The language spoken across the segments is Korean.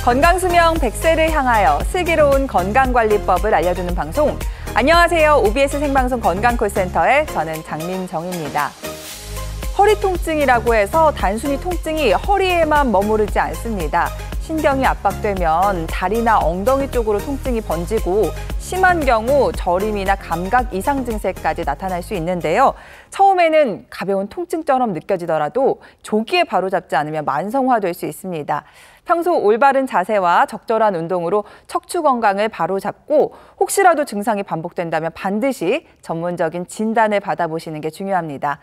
건강수명 100세를 향하여 슬기로운 건강관리법을 알려주는 방송. 안녕하세요. OBS 생방송 건강콜센터의 저는 장민정입니다. 허리 통증이라고 해서 단순히 통증이 허리에만 머무르지 않습니다. 신경이 압박되면 다리나 엉덩이 쪽으로 통증이 번지고 심한 경우 저림이나 감각 이상 증세까지 나타날 수 있는데요. 처음에는 가벼운 통증처럼 느껴지더라도 조기에 바로잡지 않으면 만성화될 수 있습니다. 평소 올바른 자세와 적절한 운동으로 척추 건강을 바로잡고 혹시라도 증상이 반복된다면 반드시 전문적인 진단을 받아보시는 게 중요합니다.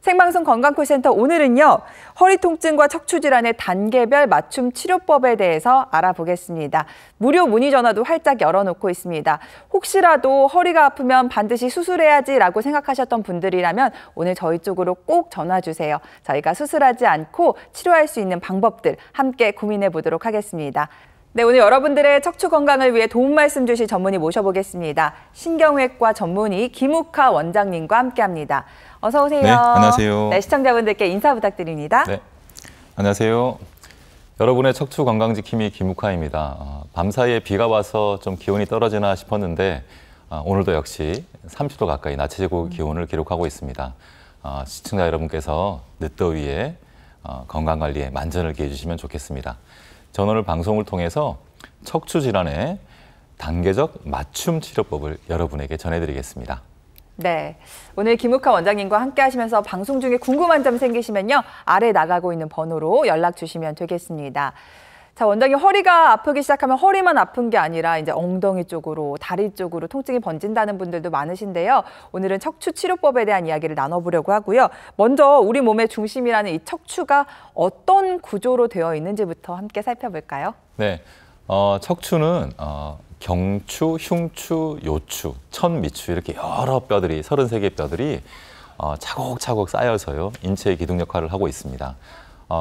생방송 건강콜센터 오늘은요, 허리 통증과 척추 질환의 단계별 맞춤 치료법에 대해서 알아보겠습니다. 무료 문의 전화도 활짝 열어놓고 있습니다. 혹시라도 허리가 아프면 반드시 수술해야지라고 생각하셨던 분들이라면 오늘 저희 쪽으로 꼭 전화 주세요. 저희가 수술하지 않고 치료할 수 있는 방법들 함께 고민해 보도록 하겠습니다. 네, 오늘 여러분들의 척추 건강을 위해 도움 말씀 주실 전문의 모셔보겠습니다. 신경외과 전문의 김욱하 원장님과 함께합니다. 어서 오세요. 네, 안녕하세요. 네, 시청자분들께 인사 부탁드립니다. 네, 안녕하세요. 여러분의 척추 건강 지킴이 김욱하입니다. 밤사이에 비가 와서 좀 기온이 떨어지나 싶었는데 오늘도 역시 30도 가까이 낮 최고 기온을 기록하고 있습니다. 시청자 여러분께서 늦더위에 건강관리에 만전을 기해 주시면 좋겠습니다. 저는 오늘 방송을 통해서 척추 질환의 단계적 맞춤 치료법을 여러분에게 전해드리겠습니다. 네, 오늘 김욱하 원장님과 함께 하시면서 방송 중에 궁금한 점 생기시면요, 아래 나가고 있는 번호로 연락 주시면 되겠습니다. 자, 원장님, 허리가 아프기 시작하면 허리만 아픈 게 아니라 이제 엉덩이 쪽으로, 다리 쪽으로 통증이 번진다는 분들도 많으신데요. 오늘은 척추 치료법에 대한 이야기를 나눠보려고 하고요. 먼저 우리 몸의 중심이라는 이 척추가 어떤 구조로 되어 있는지부터 함께 살펴볼까요? 네, 척추는 경추, 흉추, 요추, 천미추 이렇게 여러 뼈들이 33개 뼈들이 차곡차곡 쌓여서요 인체의 기둥 역할을 하고 있습니다.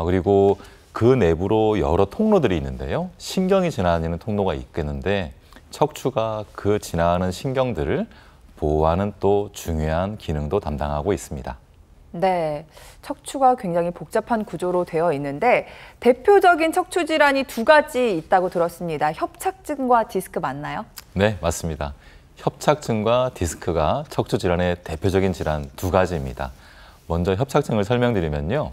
그리고 그 내부로 여러 통로들이 있는데요. 신경이 지나다니는 통로가 있겠는데 척추가 그 지나가는 신경들을 보호하는 또 중요한 기능도 담당하고 있습니다. 네, 척추가 굉장히 복잡한 구조로 되어 있는데 대표적인 척추 질환이 두 가지 있다고 들었습니다. 협착증과 디스크 맞나요? 네, 맞습니다. 협착증과 디스크가 척추 질환의 대표적인 질환 두 가지입니다. 먼저 협착증을 설명드리면요.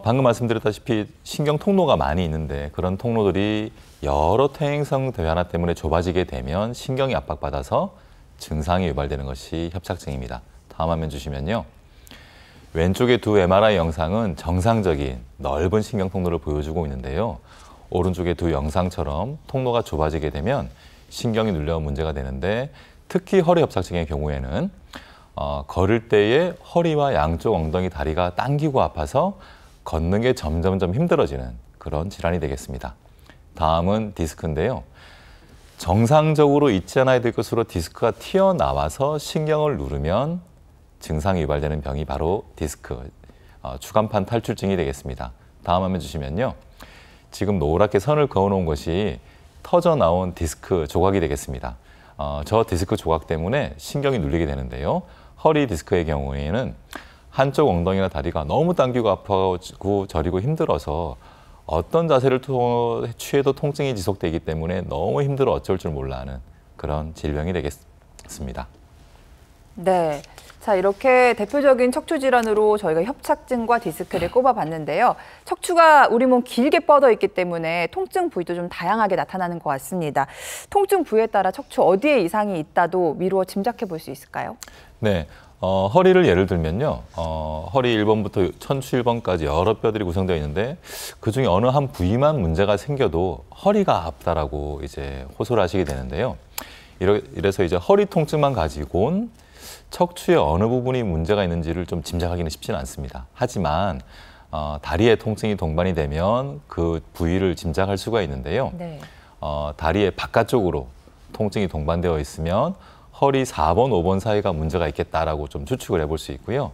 방금 말씀드렸다시피 신경 통로가 많이 있는데 그런 통로들이 여러 퇴행성 변화 때문에 좁아지게 되면 신경이 압박받아서 증상이 유발되는 것이 협착증입니다. 다음 화면 주시면요. 왼쪽의 두 MRI 영상은 정상적인 넓은 신경 통로를 보여주고 있는데요. 오른쪽의 두 영상처럼 통로가 좁아지게 되면 신경이 눌려 문제가 되는데 특히 허리 협착증의 경우에는 걸을 때에 허리와 양쪽 엉덩이 다리가 당기고 아파서 걷는 게 점점점 힘들어지는 그런 질환이 되겠습니다. 다음은 디스크인데요. 정상적으로 있지 않아야 될 것으로 디스크가 튀어나와서 신경을 누르면 증상이 유발되는 병이 바로 디스크, 추간판 탈출증이 되겠습니다. 다음 화면 주시면요. 지금 노랗게 선을 그어놓은 것이 터져 나온 디스크 조각이 되겠습니다. 저 디스크 조각 때문에 신경이 눌리게 되는데요. 허리 디스크의 경우에는 한쪽 엉덩이나 다리가 너무 당기고 아파가지고 저리고 힘들어서 어떤 자세를 취해도 통증이 지속되기 때문에 너무 힘들어 어쩔 줄 몰라 하는 그런 질병이 되겠습니다. 네. 자, 이렇게 대표적인 척추 질환으로 저희가 협착증과 디스크를 꼽아봤는데요. 척추가 우리 몸 길게 뻗어 있기 때문에 통증 부위도 좀 다양하게 나타나는 것 같습니다. 통증 부위에 따라 척추 어디에 이상이 있다도 미루어 짐작해 볼 수 있을까요? 네. 허리를 예를 들면요. 허리 1번부터 천추 1번까지 여러 뼈들이 구성되어 있는데 그중에 어느 한 부위만 문제가 생겨도 허리가 아프다라고 이제 호소를 하시게 되는데요. 이래서 이제 허리 통증만 가지고는 척추의 어느 부분이 문제가 있는지를 좀 짐작하기는 쉽지는 않습니다. 하지만 다리에 통증이 동반이 되면 그 부위를 짐작할 수가 있는데요. 네. 다리의 바깥쪽으로 통증이 동반되어 있으면 허리 4번, 5번 사이가 문제가 있겠다라고 좀 추측을 해볼 수 있고요.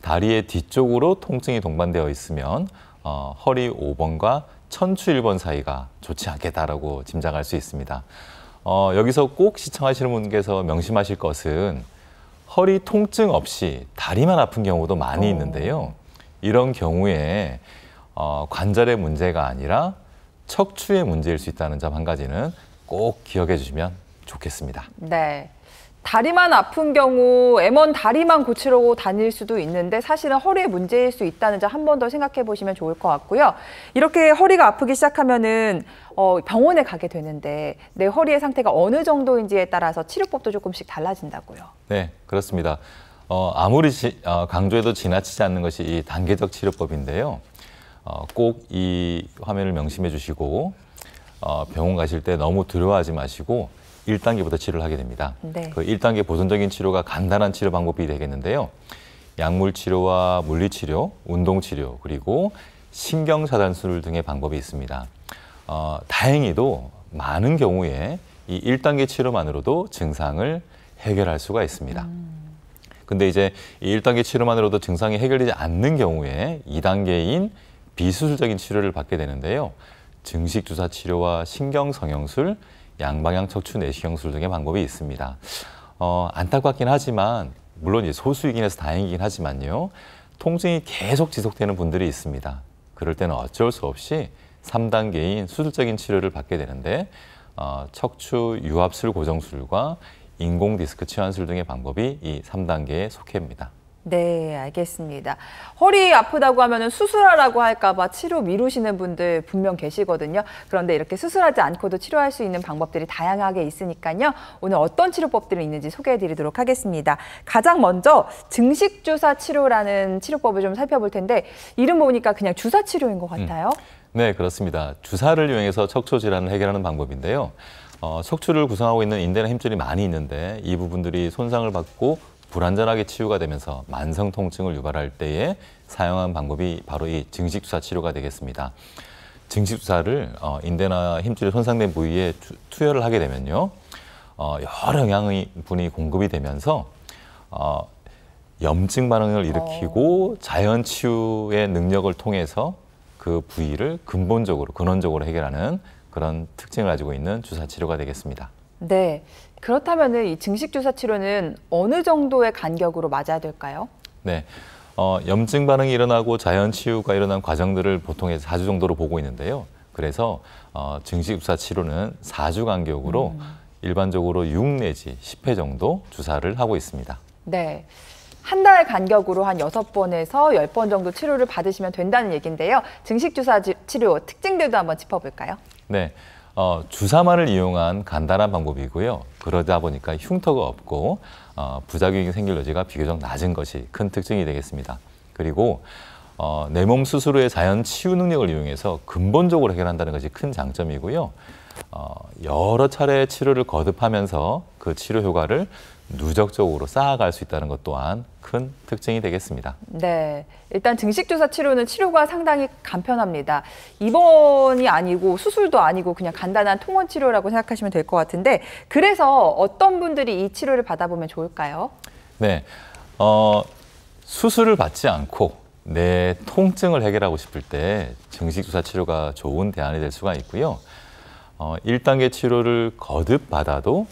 다리의 뒤쪽으로 통증이 동반되어 있으면 허리 5번과 천추 1번 사이가 좋지 않겠다라고 짐작할 수 있습니다. 여기서 꼭 시청하시는 분께서 명심하실 것은 허리 통증 없이 다리만 아픈 경우도 많이 있는데요. 이런 경우에 관절의 문제가 아니라 척추의 문제일 수 있다는 점 한 가지는 꼭 기억해 주시면 좋겠습니다. 네. 다리만 아픈 경우 M1 다리만 고치려고 다닐 수도 있는데 사실은 허리에 문제일 수 있다는 점 한 번 더 생각해 보시면 좋을 것 같고요. 이렇게 허리가 아프기 시작하면은 병원에 가게 되는데 내 허리의 상태가 어느 정도인지에 따라서 치료법도 조금씩 달라진다고요. 네, 그렇습니다. 아무리 강조해도 지나치지 않는 것이 이 단계적 치료법인데요. 꼭 이 화면을 명심해 주시고 병원 가실 때 너무 두려워하지 마시고 1단계부터 치료를 하게 됩니다. 네. 그 1단계 보존적인 치료가 간단한 치료 방법이 되겠는데요. 약물 치료와 물리 치료, 운동 치료, 그리고 신경 차단술 등의 방법이 있습니다. 다행히도 많은 경우에 이 1단계 치료만으로도 증상을 해결할 수가 있습니다. 근데 이제 이 1단계 치료만으로도 증상이 해결되지 않는 경우에 2단계인 비수술적인 치료를 받게 되는데요. 증식 주사 치료와 신경 성형술, 양방향 척추 내시경술 등의 방법이 있습니다. 안타깝긴 하지만 물론 이제 소수이긴 해서 다행이긴 하지만요. 통증이 계속 지속되는 분들이 있습니다. 그럴 때는 어쩔 수 없이 3단계인 수술적인 치료를 받게 되는데 척추 유압술 고정술과 인공 디스크 치환술 등의 방법이 이 3단계에 속해입니다. 네, 알겠습니다. 허리 아프다고 하면 수술하라고 할까 봐 치료 미루시는 분들 분명 계시거든요. 그런데 이렇게 수술하지 않고도 치료할 수 있는 방법들이 다양하게 있으니까요. 오늘 어떤 치료법들이 있는지 소개해 드리도록 하겠습니다. 가장 먼저 증식주사 치료라는 치료법을 좀 살펴볼 텐데 이름 보니까 그냥 주사 치료인 것 같아요. 네, 그렇습니다. 주사를 이용해서 척추 질환을 해결하는 방법인데요. 척추를 구성하고 있는 인대나 힘줄이 많이 있는데 이 부분들이 손상을 받고 불완전하게 치유가 되면서 만성 통증을 유발할 때에 사용한 방법이 바로 이 증식주사 치료가 되겠습니다. 증식주사를 인대나 힘줄이 손상된 부위에 투여를 하게 되면요. 여러 영양분이 공급이 되면서 염증 반응을 일으키고 자연 치유의 능력을 통해서 그 부위를 근원적으로 해결하는 그런 특징을 가지고 있는 주사 치료가 되겠습니다. 네. 그렇다면 이 증식주사 치료는 어느 정도의 간격으로 맞아야 될까요? 네. 염증 반응이 일어나고 자연 치유가 일어난 과정들을 보통 4주 정도로 보고 있는데요. 그래서 증식주사 치료는 4주 간격으로 일반적으로 6 내지 10회 정도 주사를 하고 있습니다. 네. 한 달 간격으로 한 6번에서 10번 정도 치료를 받으시면 된다는 얘기인데요. 증식주사 치료 특징들도 한번 짚어볼까요? 네. 주사만을 이용한 간단한 방법이고요. 그러다 보니까 흉터가 없고 부작용이 생길 여지가 비교적 낮은 것이 큰 특징이 되겠습니다. 그리고 내 몸 스스로의 자연 치유 능력을 이용해서 근본적으로 해결한다는 것이 큰 장점이고요. 여러 차례 치료를 거듭하면서 그 치료 효과를 누적적으로 쌓아갈 수 있다는 것 또한 큰 특징이 되겠습니다. 네, 일단 증식주사 치료는 치료가 상당히 간편합니다. 입원이 아니고 수술도 아니고 그냥 간단한 통원 치료라고 생각하시면 될 것 같은데 그래서 어떤 분들이 이 치료를 받아보면 좋을까요? 네, 수술을 받지 않고 내 통증을 해결하고 싶을 때 증식주사 치료가 좋은 대안이 될 수가 있고요. 1단계 치료를 거듭 받아도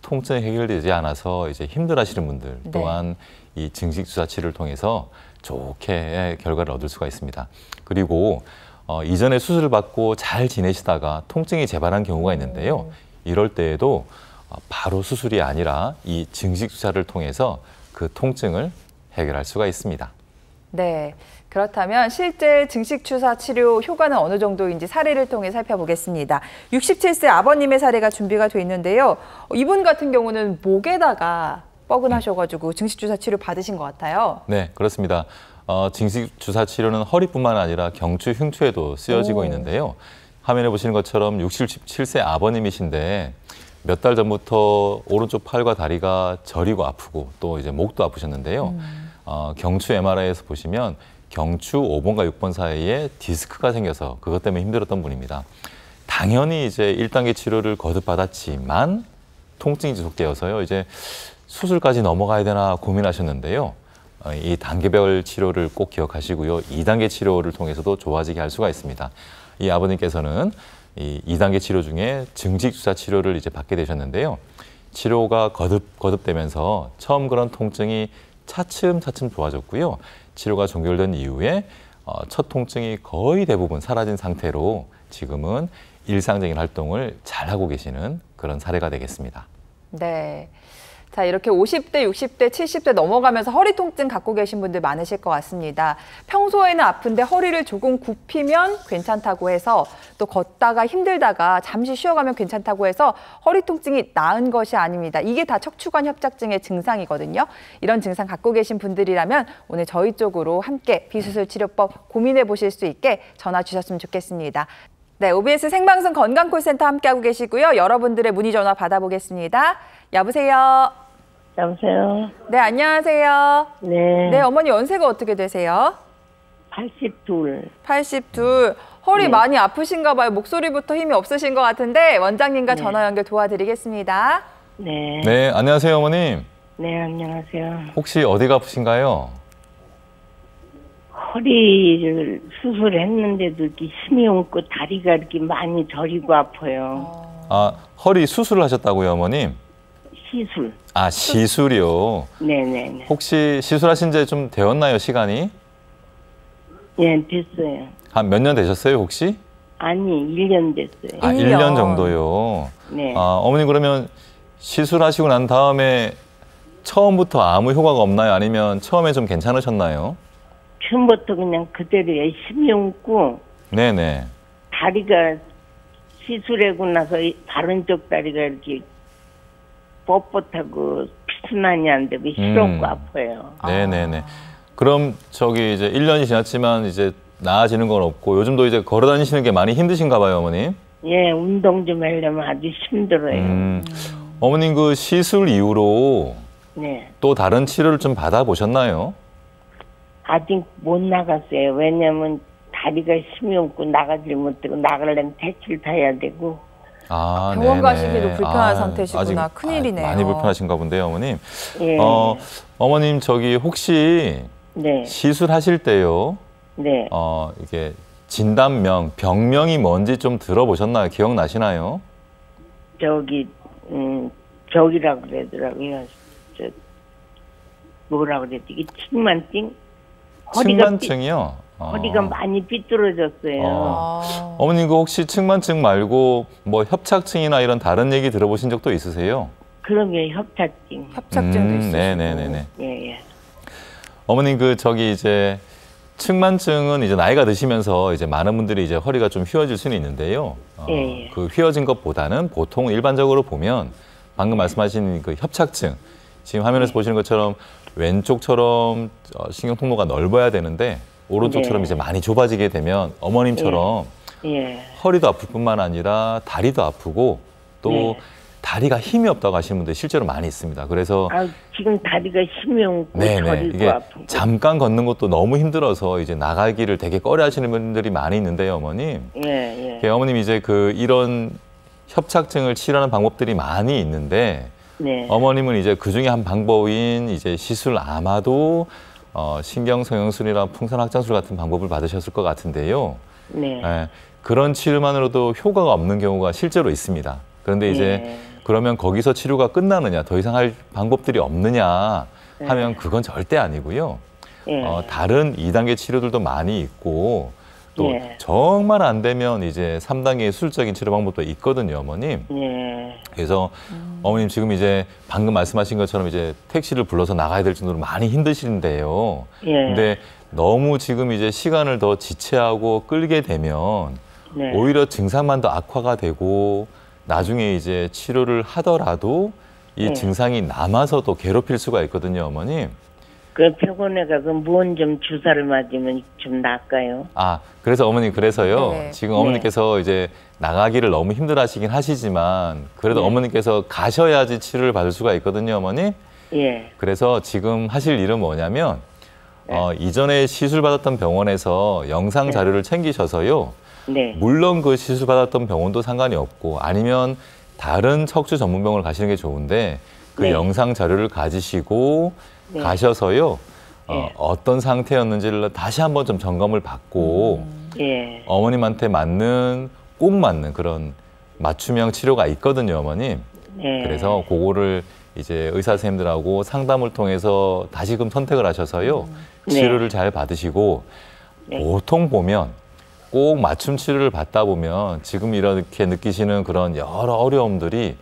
통증이 해결되지 않아서 이제 힘들어하시는 분들 또한 이 증식주사 치료를 통해서 좋게 결과를 얻을 수가 있습니다. 그리고 이전에 수술을 받고 잘 지내시다가 통증이 재발한 경우가 있는데요. 이럴 때에도 바로 수술이 아니라 이 증식주사를 통해서 그 통증을 해결할 수가 있습니다. 네. 그렇다면 실제 증식주사 치료 효과는 어느 정도인지 사례를 통해 살펴보겠습니다. 67세 아버님의 사례가 준비가 돼 있는데요. 이분 같은 경우는 목에다가 뻐근하셔가지고 증식주사 치료 받으신 것 같아요. 네, 그렇습니다. 증식주사 치료는 허리뿐만 아니라 경추, 흉추에도 쓰여지고 있는데요. 화면에 보시는 것처럼 67세 아버님이신데 몇 달 전부터 오른쪽 팔과 다리가 저리고 아프고 또 이제 목도 아프셨는데요. 경추 MRI에서 보시면 경추 5번과 6번 사이에 디스크가 생겨서 그것 때문에 힘들었던 분입니다. 당연히 이제 1단계 치료를 거듭받았지만 통증이 지속되어서요. 이제 수술까지 넘어가야 되나 고민하셨는데요. 이 단계별 치료를 꼭 기억하시고요. 2단계 치료를 통해서도 좋아지게 할 수가 있습니다. 이 아버님께서는 이 2단계 치료 중에 증식주사 치료를 이제 받게 되셨는데요. 치료가 거듭되면서 처음 그런 통증이 차츰차츰 좋아졌고요. 치료가 종결된 이후에 첫 통증이 거의 대부분 사라진 상태로 지금은 일상적인 활동을 잘하고 계시는 그런 사례가 되겠습니다. 네. 자, 이렇게 50대, 60대, 70대 넘어가면서 허리 통증 갖고 계신 분들 많으실 것 같습니다. 평소에는 아픈데 허리를 조금 굽히면 괜찮다고 해서 또 걷다가 힘들다가 잠시 쉬어가면 괜찮다고 해서 허리 통증이 나은 것이 아닙니다. 이게 다 척추관 협착증의 증상이거든요. 이런 증상 갖고 계신 분들이라면 오늘 저희 쪽으로 함께 비수술 치료법 고민해 보실 수 있게 전화 주셨으면 좋겠습니다. 네, OBS 생방송 건강콜센터 함께하고 계시고요. 여러분들의 문의 전화 받아보겠습니다. 여보세요. 여보세요? 네, 안녕하세요. 네. 네, 어머니 연세가 어떻게 되세요? 82. 82. 허리 네. 많이 아프신가 봐요. 목소리부터 힘이 없으신 것 같은데 원장님과 네. 전화 연결 도와드리겠습니다. 네. 네, 안녕하세요, 어머님. 네, 안녕하세요. 혹시 어디가 아프신가요? 허리를 수술했는데도 이렇게 힘이 없고 다리가 이렇게 많이 저리고 아파요. 아, 허리 수술을 하셨다고요, 어머님? 시술. 아, 시술이요. 네네네. 혹시 시술하신 지 좀 되었나요, 시간이? 네, 됐어요. 한 몇 년 되셨어요, 혹시? 아니, 1년 됐어요. 아, 1년. 1년 정도요. 네. 아, 어머님 그러면 시술하시고 난 다음에 처음부터 아무 효과가 없나요? 아니면 처음에 좀 괜찮으셨나요? 처음부터 그냥 그대로요. 힘이 없고 네네. 다리가 시술하고 나서 바른쪽 다리가 이렇게 뻣뻣하고 피순환이 안 되고 시렵고 아파요. 네네네. 그럼 저기 이제 1년이 지났지만 이제 나아지는 건 없고 요즘도 이제 걸어 다니시는 게 많이 힘드신가 봐요, 어머님? 예, 운동 좀 하려면 아주 힘들어요. 어머님 그 시술 이후로 네. 또 다른 치료를 좀 받아보셨나요? 아직 못 나갔어요. 왜냐면 다리가 힘이 없고 나가질 못하고 나가려면 택시를 타야 되고. 아, 병원 네네. 가시기도 불편한 상태시구나. 아직 큰일이네요. 많이 불편하신가 본데요, 어머님. 예. 어머님 저기 혹시 네. 시술하실 때요. 네. 이게 진단명, 병명이 뭔지 좀 들어보셨나요? 기억나시나요? 저기라고 그러더라고요. 뭐라고 그랬지? 이게 측만증? 측만증이요? 허리가 많이 삐뚤어졌어요. 어머님 그 혹시 측만증 말고 뭐 협착증이나 이런 다른 얘기 들어보신 적도 있으세요? 그러면 협착증. 협착증도 있으시고. 네네네네. 예, 예. 어머님 그 저기 이제 측만증은 이제 나이가 드시면서 이제 많은 분들이 이제 허리가 좀 휘어질 수는 있는데요. 예, 예. 그 휘어진 것보다는 보통 일반적으로 보면 방금 말씀하신 그 협착증, 지금 화면에서 보시는 것처럼 왼쪽처럼 신경 통로가 넓어야 되는데 오른쪽처럼 네. 이제 많이 좁아지게 되면 어머님처럼 예. 허리도 아플 뿐만 아니라 다리도 아프고 또 네. 다리가 힘이 없다고 하시는 분들 실제로 많이 있습니다. 그래서 지금 다리가 힘이 없고 네네 저리고 이게 아프고. 잠깐 걷는 것도 너무 힘들어서 이제 나가기를 되게 꺼려하시는 분들이 많이 있는데요, 어머님. 예, 예, 어머님 이제 그 이런 협착증을 치료하는 방법들이 많이 있는데 네. 어머님은 이제 그 중에 한 방법인 이제 시술 아마도 신경성형술이나 풍선확장술 같은 방법을 받으셨을 것 같은데요. 네. 예, 그런 치료만으로도 효과가 없는 경우가 실제로 있습니다. 그런데 이제 네. 그러면 거기서 치료가 끝나느냐, 더 이상 할 방법들이 없느냐 하면 네. 그건 절대 아니고요. 예. 다른 2단계 치료들도 많이 있고 또 예. 정말 안 되면 이제 3단계의 수술적인 치료 방법도 있거든요, 어머님. 예. 그래서 어머님 지금 이제 방금 말씀하신 것처럼 이제 택시를 불러서 나가야 될 정도로 많이 힘드신데요. 예. 근데 너무 지금 이제 시간을 더 지체하고 끌게 되면 네. 오히려 증상만 더 악화가 되고 나중에 이제 치료를 하더라도 이 네. 증상이 남아서 또 괴롭힐 수가 있거든요, 어머님. 그 병원에 가서 무언 좀 주사를 맞으면 좀 나을까요? 아, 그래서 어머님 그래서요. 네. 지금 어머니께서 이제 나가기를 너무 힘들어하시긴 하시지만 그래도 네. 어머니께서 가셔야지 치료를 받을 수가 있거든요, 어머니. 예. 그래서 지금 하실 일은 뭐냐면 이전에 시술 받았던 병원에서 영상 자료를 챙기셔서요. 네. 물론 그 시술 받았던 병원도 상관이 없고 아니면 다른 척추 전문 병원을 가시는 게 좋은데 그 네. 영상 자료를 가지시고 네. 가셔서요. 네. 어떤 상태였는지를 다시 한번 좀 점검을 받고 예. 어머님한테 꼭 맞는 그런 맞춤형 치료가 있거든요, 어머님. 네. 그래서 그거를 이제 의사 선생님들하고 상담을 통해서 다시금 선택을 하셔서요. 네. 치료를 잘 받으시고 네. 보통 보면 꼭 맞춤 치료를 받다 보면 지금 이렇게 느끼시는 그런 여러 어려움들이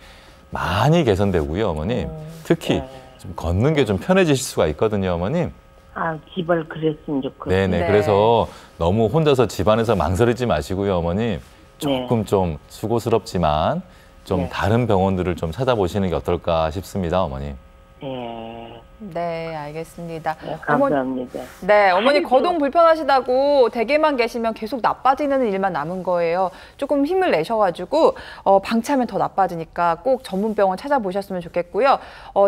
많이 개선되고요, 어머님. 특히 네. 좀 걷는 게 좀 편해지실 수가 있거든요, 어머님. 아, 제발 그랬으면 좋겠어요. 네네. 네. 그래서 너무 혼자서 집안에서 망설이지 마시고요, 어머님. 조금 좀 수고스럽지만 좀 네. 다른 병원들을 좀 찾아보시는 게 어떨까 싶습니다, 어머님. 예, 네, 알겠습니다. 네, 감사합니다. 네, 어머니 거동 불편하시다고 댁에만 계시면 계속 나빠지는 일만 남은 거예요. 조금 힘을 내셔가지고 방치하면 더 나빠지니까 꼭 전문 병원 찾아보셨으면 좋겠고요.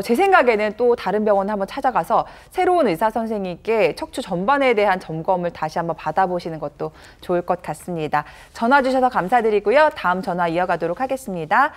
제 생각에는 또 다른 병원 한번 찾아가서 새로운 의사 선생님께 척추 전반에 대한 점검을 다시 한번 받아보시는 것도 좋을 것 같습니다. 전화 주셔서 감사드리고요. 다음 전화 이어가도록 하겠습니다.